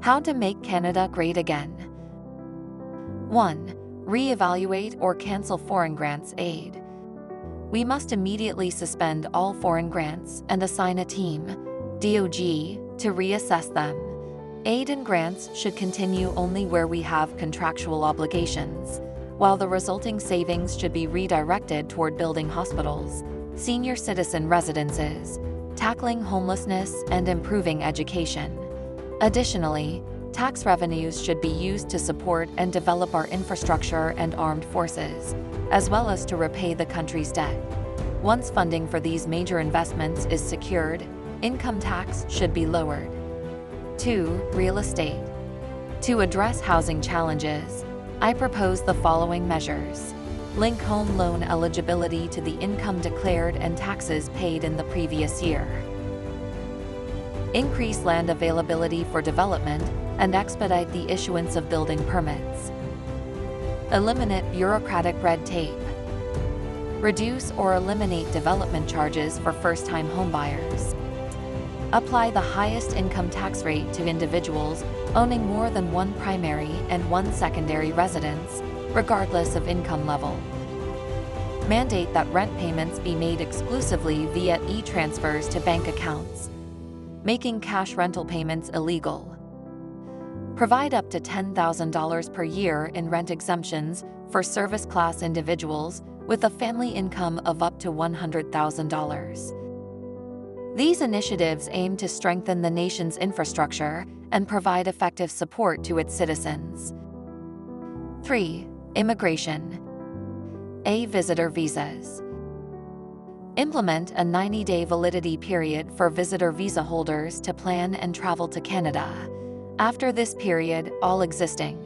How to make Canada great again. 1. Reevaluate or cancel foreign grants aid. We must immediately suspend all foreign grants and assign a team, DOG, to reassess them. Aid and grants should continue only where we have contractual obligations, while the resulting savings should be redirected toward building hospitals, senior citizen residences, tackling homelessness, and improving education. Additionally, tax revenues should be used to support and develop our infrastructure and armed forces, as well as to repay the country's debt. Once funding for these major investments is secured, income tax should be lowered. 2. Real estate. To address housing challenges, I propose the following measures. Link home loan eligibility to the income declared and taxes paid in the previous year. Increase land availability for development and expedite the issuance of building permits. Eliminate bureaucratic red tape. Reduce or eliminate development charges for first-time homebuyers. Apply the highest income tax rate to individuals owning more than one primary and one secondary residence, regardless of income level. Mandate that rent payments be made exclusively via e-transfers to bank accounts, making cash rental payments illegal. Provide up to $10,000 per year in rent exemptions for service class individuals with a family income of up to $100,000. These initiatives aim to strengthen the nation's infrastructure and provide effective support to its citizens. 3. Immigration. A. Visitor visas. Implement a 90-day validity period for visitor visa holders to plan and travel to Canada. After this period, all existing,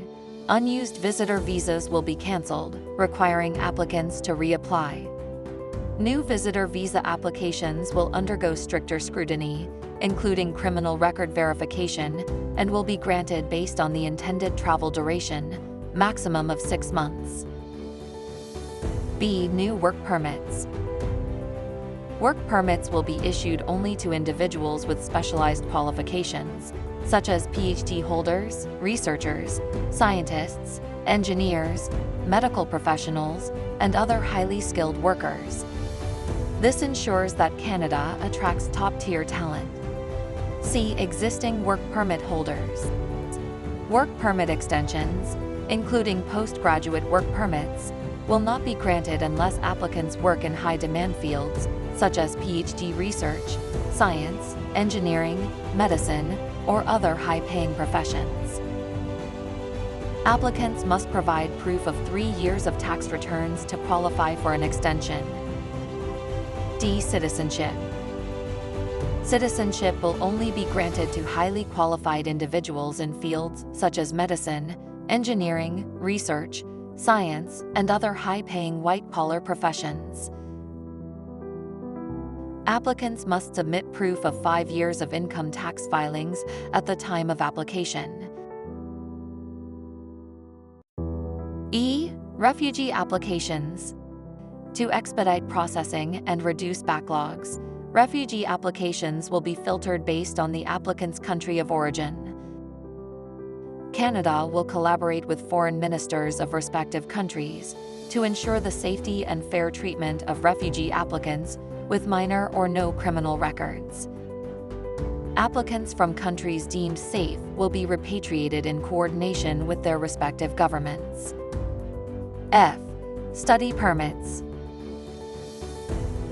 unused visitor visas will be cancelled, requiring applicants to reapply. New visitor visa applications will undergo stricter scrutiny, including criminal record verification, and will be granted based on the intended travel duration, maximum of 6 months. B. New work permits. Work permits will be issued only to individuals with specialized qualifications, such as PhD holders, researchers, scientists, engineers, medical professionals, and other highly skilled workers. This ensures that Canada attracts top-tier talent. See existing work permit holders. Work permit extensions, including postgraduate work permits, will not be granted unless applicants work in high-demand fields, such as PhD research, science, engineering, medicine, or other high-paying professions. Applicants must provide proof of 3 years of tax returns to qualify for an extension. D. Citizenship. Citizenship will only be granted to highly qualified individuals in fields such as medicine, engineering, research, science, and other high-paying white-collar professions. Applicants must submit proof of 5 years of income tax filings at the time of application. E. Refugee applications. To expedite processing and reduce backlogs, refugee applications will be filtered based on the applicant's country of origin. Canada will collaborate with foreign ministers of respective countries to ensure the safety and fair treatment of refugee applicants with minor or no criminal records. Applicants from countries deemed safe will be repatriated in coordination with their respective governments. F. Study permits.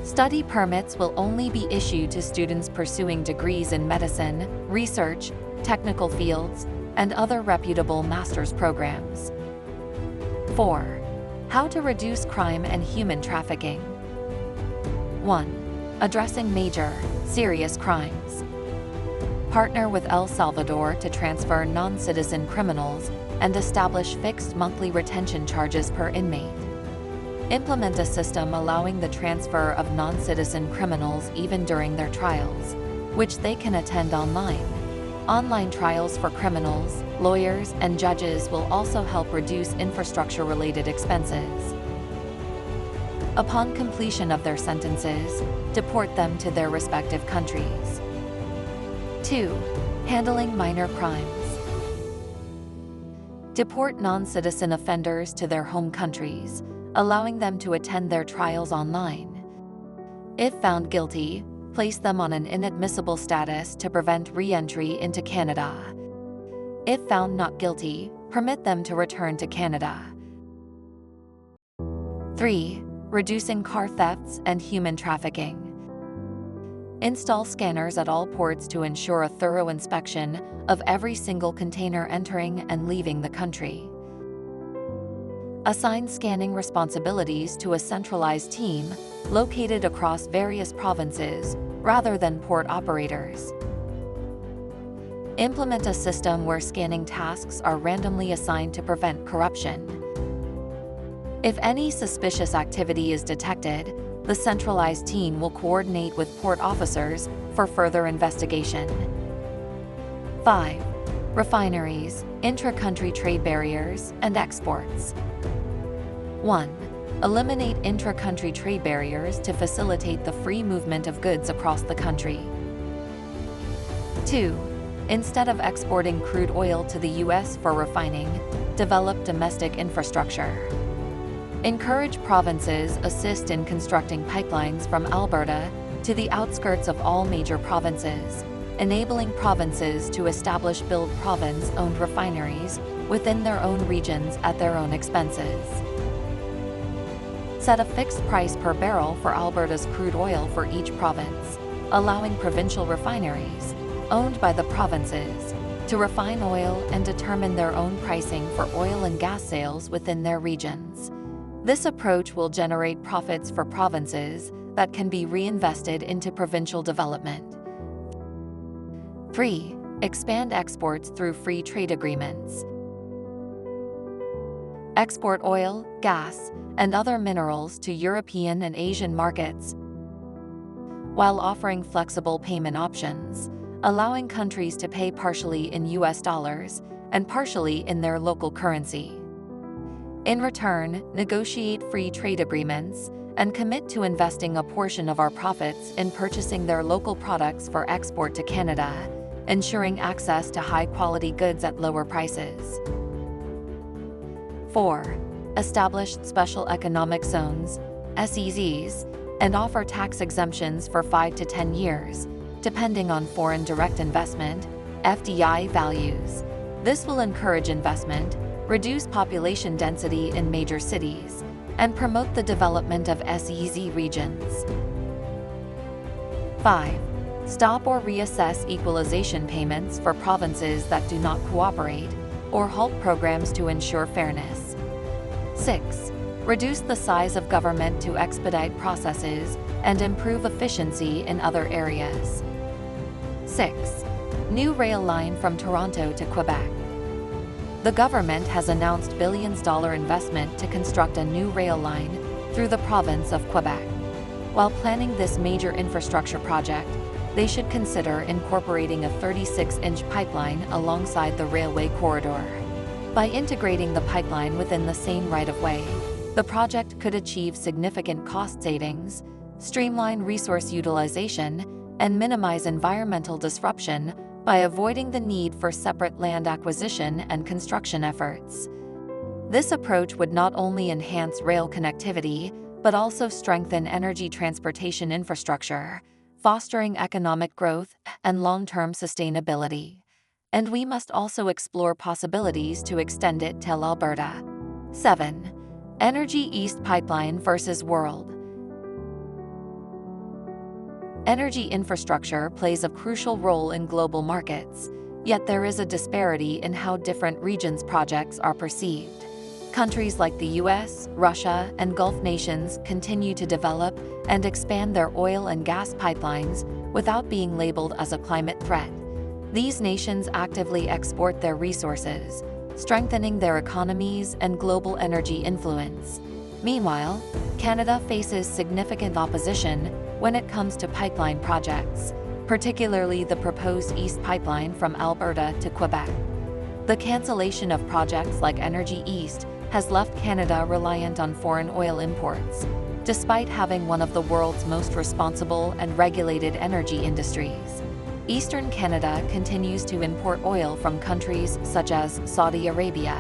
Study permits will only be issued to students pursuing degrees in medicine, research, technical fields, and other reputable master's programs. 4. How to reduce crime and human trafficking. 1. Addressing major, serious crimes. Partner with El Salvador to transfer non-citizen criminals and establish fixed monthly retention charges per inmate. Implement a system allowing the transfer of non-citizen criminals even during their trials, which they can attend online. Online trials for criminals, lawyers, and judges will also help reduce infrastructure-related expenses. Upon completion of their sentences, deport them to their respective countries. 2. Handling minor crimes. deport non-citizen offenders to their home countries, allowing them to attend their trials online. If found guilty, place them on an inadmissible status to prevent re-entry into Canada. If found not guilty, permit them to return to Canada. 3. Reducing car thefts and human trafficking. Install scanners at all ports to ensure a thorough inspection of every single container entering and leaving the country. Assign scanning responsibilities to a centralized team located across various provinces rather than port operators. Implement a system where scanning tasks are randomly assigned to prevent corruption. If any suspicious activity is detected, the centralized team will coordinate with port officers for further investigation. 5. Refineries, intra-country trade barriers, and exports. 1. Eliminate intra-country trade barriers to facilitate the free movement of goods across the country. 2. Instead of exporting crude oil to the U.S. for refining, develop domestic infrastructure. Encourage provinces assist in constructing pipelines from Alberta to the outskirts of all major provinces, enabling provinces to build province-owned refineries within their own regions at their own expenses. Set a fixed price per barrel for Alberta's crude oil for each province, allowing provincial refineries, owned by the provinces, to refine oil and determine their own pricing for oil and gas sales within their regions. This approach will generate profits for provinces that can be reinvested into provincial development. 3. Expand exports through free trade agreements. Export oil, gas, and other minerals to European and Asian markets, while offering flexible payment options, allowing countries to pay partially in US dollars and partially in their local currency. In return, negotiate free trade agreements and commit to investing a portion of our profits in purchasing their local products for export to Canada, ensuring access to high-quality goods at lower prices. 4. Establish special economic zones, SEZs, and offer tax exemptions for 5 to 10 years, depending on foreign direct investment, FDI values. This will encourage investment, reduce population density in major cities, and promote the development of SEZ regions. 5. Stop or reassess equalization payments for provinces that do not cooperate, or halt programs to ensure fairness. 6. Reduce the size of government to expedite processes and improve efficiency in other areas. 6. New rail line from Toronto to Quebec. The government has announced billions-dollar investment to construct a new rail line through the province of Quebec. While planning this major infrastructure project, they should consider incorporating a 36-inch pipeline alongside the railway corridor. By integrating the pipeline within the same right-of-way, the project could achieve significant cost savings, streamline resource utilization, and minimize environmental disruption by avoiding the need for separate land acquisition and construction efforts. This approach would not only enhance rail connectivity, but also strengthen energy transportation infrastructure, fostering economic growth and long-term sustainability. And we must also explore possibilities to extend it till Alberta. 7. Energy East Pipeline versus World. Energy infrastructure plays a crucial role in global markets, yet there is a disparity in how different regions' projects are perceived. Countries like the US, Russia, and Gulf nations continue to develop and expand their oil and gas pipelines without being labeled as a climate threat. These nations actively export their resources, strengthening their economies and global energy influence. Meanwhile, Canada faces significant opposition when it comes to pipeline projects, particularly the proposed East Pipeline from Alberta to Quebec. The cancellation of projects like Energy East has left Canada reliant on foreign oil imports, despite having one of the world's most responsible and regulated energy industries. Eastern Canada continues to import oil from countries such as Saudi Arabia,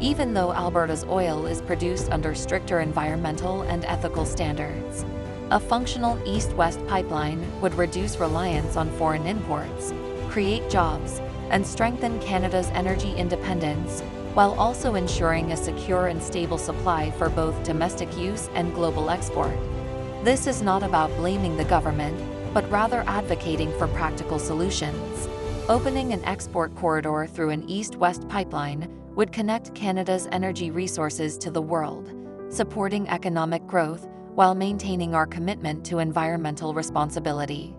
even though Alberta's oil is produced under stricter environmental and ethical standards. A functional east-west pipeline would reduce reliance on foreign imports, create jobs, and strengthen Canada's energy independence, while also ensuring a secure and stable supply for both domestic use and global export. This is not about blaming the government, but rather advocating for practical solutions. Opening an export corridor through an east-west pipeline would connect Canada's energy resources to the world, supporting economic growth while maintaining our commitment to environmental responsibility.